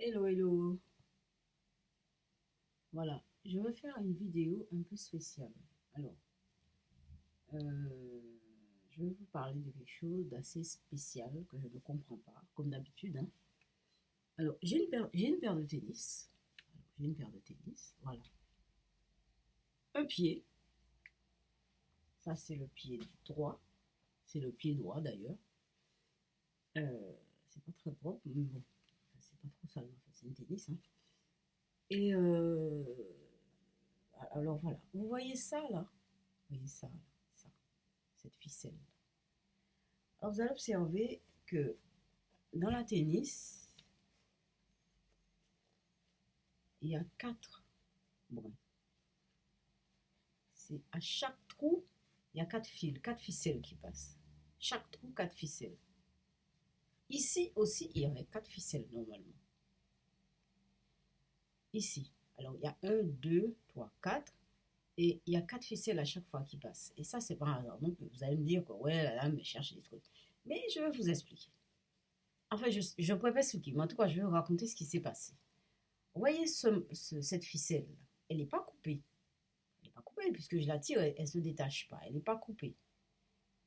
Hello, hello. Voilà, je vais faire une vidéo un peu spéciale. Alors, euh, je vais vous parler de quelque chose d'assez spécial que je ne comprends pas, comme d'habitude, hein. Alors, j'ai une paire de tennis. J'ai une paire de tennis, voilà. Un pied, ça c'est le pied droit. C'est le pied droit d'ailleurs. C'est pas très propre, mais bon, c'est pas trop sale, c'est une tennis, hein. Et alors voilà, vous voyez ça là? Vous voyez ça, là, ça, cette ficelle. Alors, vous allez observer que dans la tennis, il y a quatre brins. C'est à chaque trou, il y a quatre fils, quatre ficelles qui passent. Chaque trou, quatre ficelles. Ici aussi, il y avait quatre ficelles normalement. Ici. Alors, il y a un, deux, trois, quatre. Et il y a quatre ficelles à chaque fois qui passent. Et ça, c'est pas un hasard. Donc, vous allez me dire que, ouais, la dame cherche des trucs. Mais je vais vous expliquer. Enfin, je ne pourrais pas expliquer, mais en tout cas, je vais vous raconter ce qui s'est passé. Vous voyez cette ficelle, elle n'est pas coupée. Elle n'est pas coupée, puisque je la tire, elle ne se détache pas. Elle n'est pas coupée.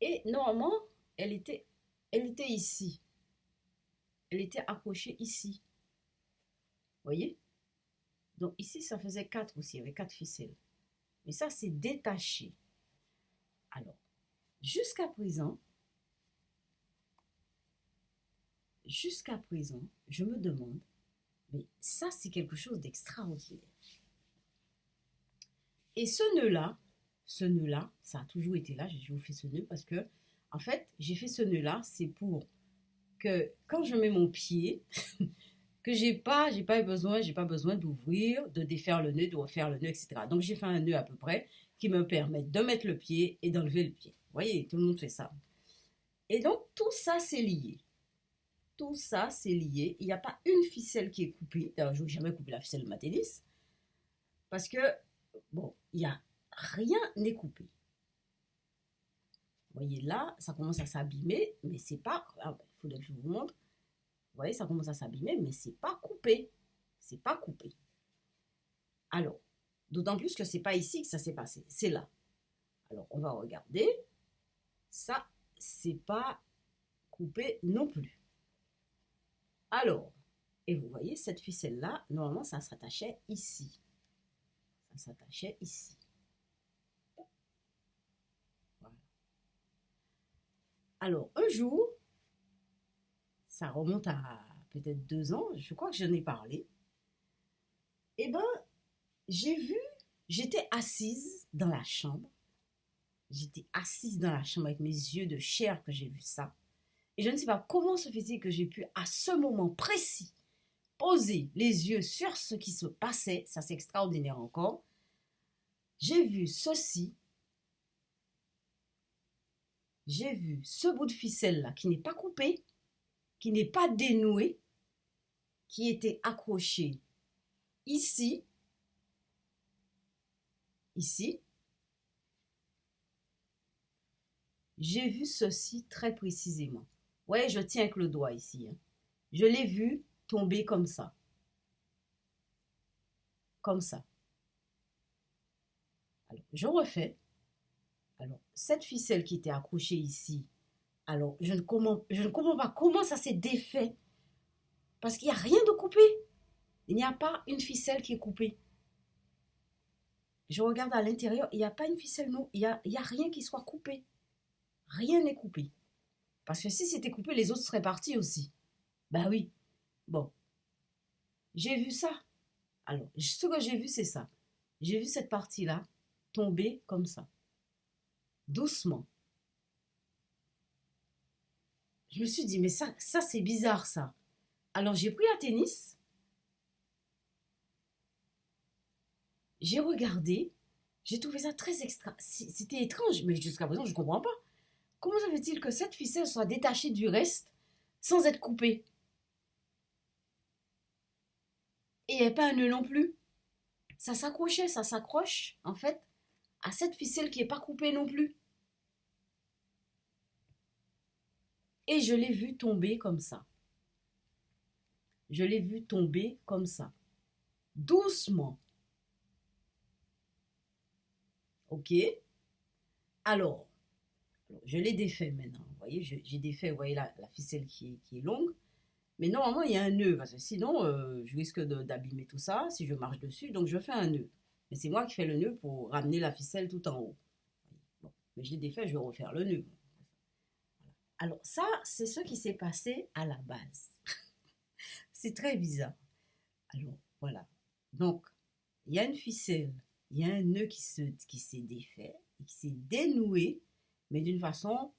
Et normalement, elle était, elle était ici. Elle était accrochée ici. Vous voyez? Donc ici, ça faisait quatre aussi. Il y avait quatre ficelles. Mais ça, c'est détaché. Alors, jusqu'à présent, je me demande, mais ça, c'est quelque chose d'extraordinaire. Et ce nœud-là, ça a toujours été là. J'ai toujours fait ce nœud parce que, en fait, j'ai fait ce nœud-là, c'est pour que quand je mets mon pied, que j'ai pas besoin d'ouvrir, de défaire le nœud, de refaire le nœud, etc. Donc j'ai fait un nœud à peu près qui me permet de mettre le pied et d'enlever le pied. Vous voyez, tout le monde fait ça. Et donc tout ça c'est lié. Tout ça c'est lié. Il n'y a pas une ficelle qui est coupée. D'ailleurs, je n'ai jamais coupé la ficelle de ma tennis parce que bon, il y a rien n'est coupé. Vous voyez là, ça commence à s'abîmer, mais c'est pas. Il faudrait que je vous montre. Vous voyez, ça commence à s'abîmer, mais c'est pas coupé. C'est pas coupé. Alors, d'autant plus que c'est pas ici que ça s'est passé, c'est là. Alors, on va regarder. Ça, c'est pas coupé non plus. Alors, et vous voyez, cette ficelle-là, normalement, ça s'attachait ici. Ça s'attachait ici. Voilà. Alors, un jour, ça remonte à peut-être 2 ans, je crois que j'en ai parlé. Eh ben, j'ai vu, j'étais assise dans la chambre. J'étais assise dans la chambre avec mes yeux de chair que j'ai vu ça. Et je ne sais pas comment se fait-il que j'ai pu, à ce moment précis, poser les yeux sur ce qui se passait. Ça, c'est extraordinaire encore. J'ai vu ceci. J'ai vu ce bout de ficelle-là qui n'est pas coupé, qui n'est pas dénoué, qui était accroché ici, ici. J'ai vu ceci très précisément. Ouais, je tiens avec le doigt ici, hein. Je l'ai vu tomber comme ça. Comme ça. Alors, je refais. Alors, cette ficelle qui était accrochée ici, alors je ne comprends pas comment ça s'est défait. Parce qu'il n'y a rien de coupé. Il n'y a pas une ficelle qui est coupée. Je regarde à l'intérieur, il n'y a pas une ficelle, non. Il y a rien qui soit coupé. Rien n'est coupé. Parce que si c'était coupé, les autres seraient partis aussi. Ben oui. Bon, j'ai vu ça. Alors, ce que j'ai vu, c'est ça. J'ai vu cette partie-là tomber comme ça. Doucement. Je me suis dit, mais ça c'est bizarre, ça. Alors, j'ai pris la tennis. J'ai regardé. J'ai trouvé ça très extra. C'était étrange, mais jusqu'à présent, je ne comprends pas. Comment ça fait-il que cette ficelle soit détachée du reste sans être coupée? Et il n'y avait pas un nœud non plus. Ça s'accrochait, ça s'accroche, en fait, à cette ficelle qui n'est pas coupée non plus. Et je l'ai vue tomber comme ça. Je l'ai vu tomber comme ça, doucement. OK? Alors, je l'ai défait maintenant. Vous voyez, j'ai défait, vous voyez la ficelle qui est longue. Mais normalement, il y a un nœud, parce que sinon, je risque d'abîmer tout ça si je marche dessus. Donc, je fais un nœud. Mais c'est moi qui fais le nœud pour ramener la ficelle tout en haut. Bon, mais je l'ai défait, je vais refaire le nœud. Alors, ça, c'est ce qui s'est passé à la base. C'est très bizarre. Alors, voilà. Donc, il y a une ficelle, il y a un nœud qui s'est défait, qui s'est dénoué, mais d'une façon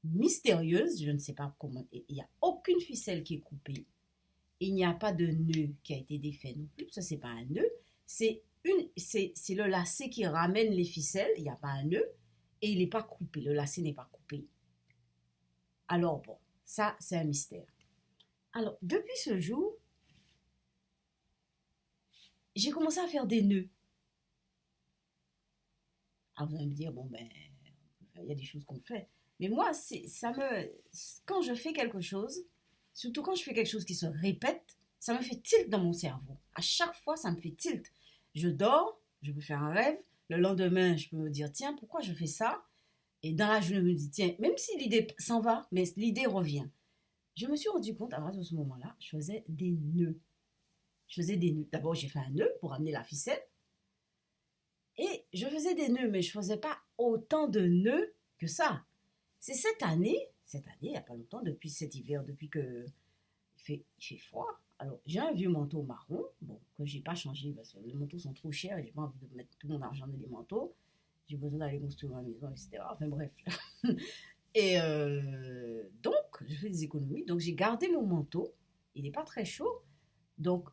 mystérieuse, je ne sais pas comment. Il n'y a aucune ficelle qui est coupée. Il n'y a pas de nœud qui a été défait non plus. Ça, c'est pas un nœud. C'est le lacet qui ramène les ficelles. Il n'y a pas un nœud. Et il n'est pas coupé. Le lacet n'est pas coupé. Alors, bon, ça, c'est un mystère. Alors, depuis ce jour, j'ai commencé à faire des nœuds. Alors, vous allez me dire, bon, ben, il y a des choses qu'on fait. Mais moi, quand je fais quelque chose, surtout quand je fais quelque chose qui se répète, ça me fait tilt dans mon cerveau. À chaque fois, ça me fait tilt. Je dors, je peux faire un rêve. Le lendemain, je peux me dire, tiens, pourquoi je fais ça? Et dans la journée, je me dis, tiens, même si l'idée s'en va, mais l'idée revient. Je me suis rendu compte, à partir de ce moment-là, je faisais des nœuds. Je faisais des nœuds. D'abord, j'ai fait un nœud pour amener la ficelle. Et je faisais des nœuds, mais je ne faisais pas autant de nœuds que ça. C'est cette année, il n'y a pas longtemps, depuis cet hiver, depuis que il fait froid. Alors, j'ai un vieux manteau marron, bon, que j'ai pas changé parce que les manteaux sont trop chers et j'ai pas envie de mettre tout mon argent dans les manteaux. J'ai besoin d'aller construire ma maison, etc. Enfin bref. Et donc, je fais des économies. Donc, j'ai gardé mon manteau. Il n'est pas très chaud. Donc,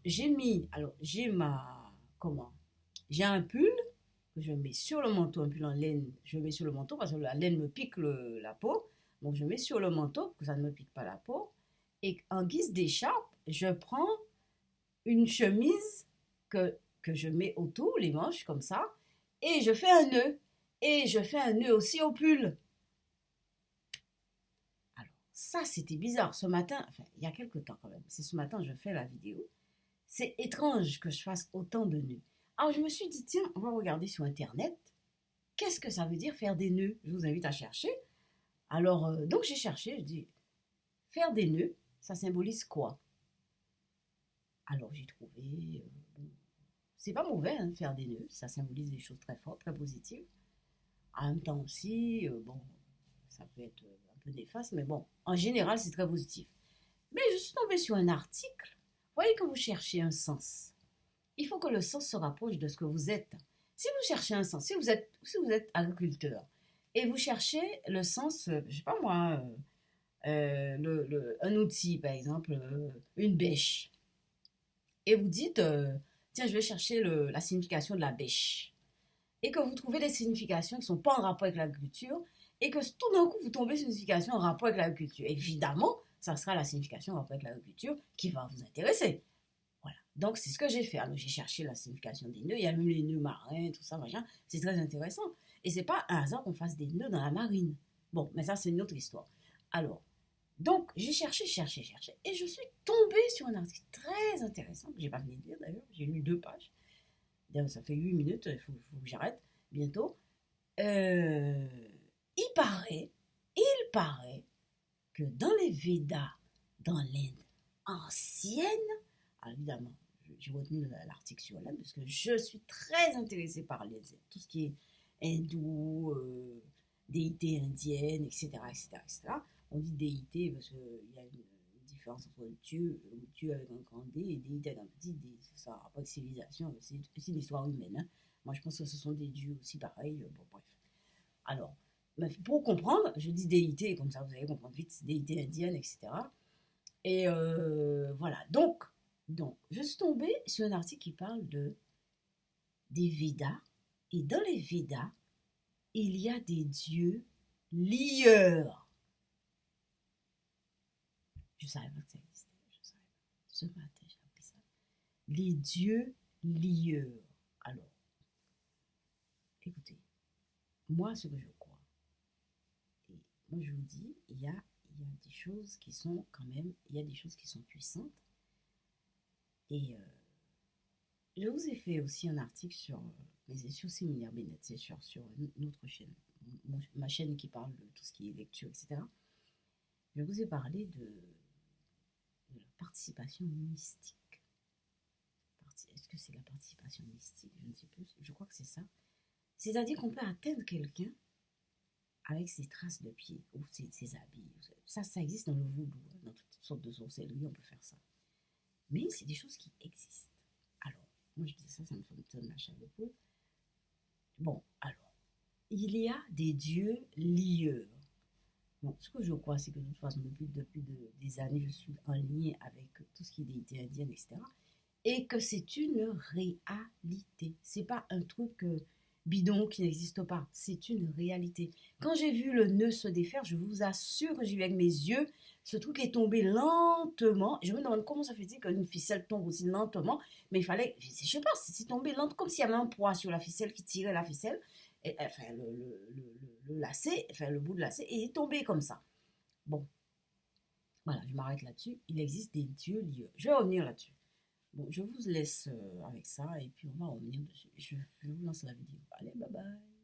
comment? J'ai un pull que je mets sur le manteau, un pull en laine, je mets sur le manteau parce que la laine me pique la peau. Donc, je mets sur le manteau pour que ça ne me pique pas la peau. Et en guise d'écharpe, je prends une chemise que je mets autour, les manches comme ça, et je fais un nœud. Et je fais un nœud aussi au pull. Alors, ça, c'était bizarre. Ce matin, enfin, il y a quelques temps quand même, c'est ce matin que je fais la vidéo. C'est étrange que je fasse autant de nœuds. Alors, je me suis dit, tiens, on va regarder sur Internet. Qu'est-ce que ça veut dire faire des nœuds? Je vous invite à chercher. Alors, donc j'ai cherché, je dis, faire des nœuds, ça symbolise quoi? Alors, j'ai trouvé, c'est pas mauvais hein, de faire des nœuds, ça symbolise des choses très fortes, très positives. En même temps aussi, bon, ça peut être un peu néfaste, mais bon, en général, c'est très positif. Mais je suis tombée sur un article. Vous voyez, quand vous cherchez un sens, il faut que le sens se rapproche de ce que vous êtes. Si vous cherchez un sens, si vous êtes agriculteur et vous cherchez le sens, je sais pas moi, un outil, par exemple, une bêche, et vous dites, tiens, je vais chercher la signification de la bêche, et que vous trouvez des significations qui ne sont pas en rapport avec l'agriculture, et que tout d'un coup, vous tombez sur une signification en rapport avec l'agriculture. Évidemment, ça sera la signification en rapport avec l'agriculture qui va vous intéresser. Voilà. Donc, c'est ce que j'ai fait. Alors, j'ai cherché la signification des nœuds. Il y a même les nœuds marins, tout ça, machin. C'est très intéressant. Et c'est pas un hasard qu'on fasse des nœuds dans la marine. Bon, mais ça, c'est une autre histoire. Alors, donc, j'ai cherché, cherché, cherché. Et je suis tombée sur un article très intéressant que j'ai pas fini de lire d'ailleurs. J'ai lu 2 pages. D'ailleurs, ça fait 8 minutes. Il faut que j'arrête bientôt. Euh, il paraît que dans les Védas, dans l'Inde ancienne, alors évidemment, j'ai retenu l'article sur l'Inde parce que je suis très intéressée par tout ce qui est hindou, déité indienne, etc., etc., etc. On dit déité parce qu'il y a une différence entre Dieu avec un grand D et déité avec un petit D. Ça n'a pas de civilisation, c'est une histoire humaine. Hein. Moi, je pense que ce sont des dieux aussi pareils. Bon, bref. Alors, pour comprendre, je dis déité, comme ça vous allez comprendre vite, déité indienne, etc. Et voilà. Donc, je suis tombée sur un article qui parle des Védas. Et dans les Védas, il y a des dieux lieurs. Je ne savais pas que ça existait. Je savais pas. Ce matin, j'ai appris ça. Les dieux lieurs. Alors, écoutez, moi, ce que je crois, et moi je vous dis, il y a des choses qui sont quand même, il y a des choses qui sont puissantes. Et je vous ai fait aussi un article sur, mais c'est sur Séminaire Bennett, c'est sur notre chaîne, ma chaîne qui parle de tout ce qui est lecture, etc. Je vous ai parlé de la participation mystique. Est-ce que c'est la participation mystique? Je ne sais plus, je crois que c'est ça. C'est-à-dire qu'on peut atteindre quelqu'un avec ses traces de pieds ou ses habits. Ça existe dans le voodoo, dans toutes sortes de sorcelleries, on peut faire ça. Mais c'est des choses qui existent. Alors, moi je dis ça me donne la chair de poule. Bon, alors, il y a des dieux lieurs. Bon, ce que je crois, c'est que de toute façon, depuis des années, je suis en lien avec tout ce qui est déité indienne, etc. Et que c'est une réalité. C'est pas un truc bidon qui n'existe pas. C'est une réalité. Quand j'ai vu le nœud se défaire, je vous assure que j'ai vu avec mes yeux, ce truc est tombé lentement. Je me demande comment ça fait qu'une ficelle tombe aussi lentement. Mais il fallait, je sais pas, c'est tombé lentement, comme s'il y avait un poids sur la ficelle qui tirait la ficelle. Et, enfin, le lacet, enfin, le bout de lacet, et il est tombé comme ça. Bon, voilà, je m'arrête là-dessus. Il existe des dieux lieux. Je vais revenir là-dessus. Bon, je vous laisse avec ça et puis on va revenir dessus. Je vous lance la vidéo. Allez, bye bye.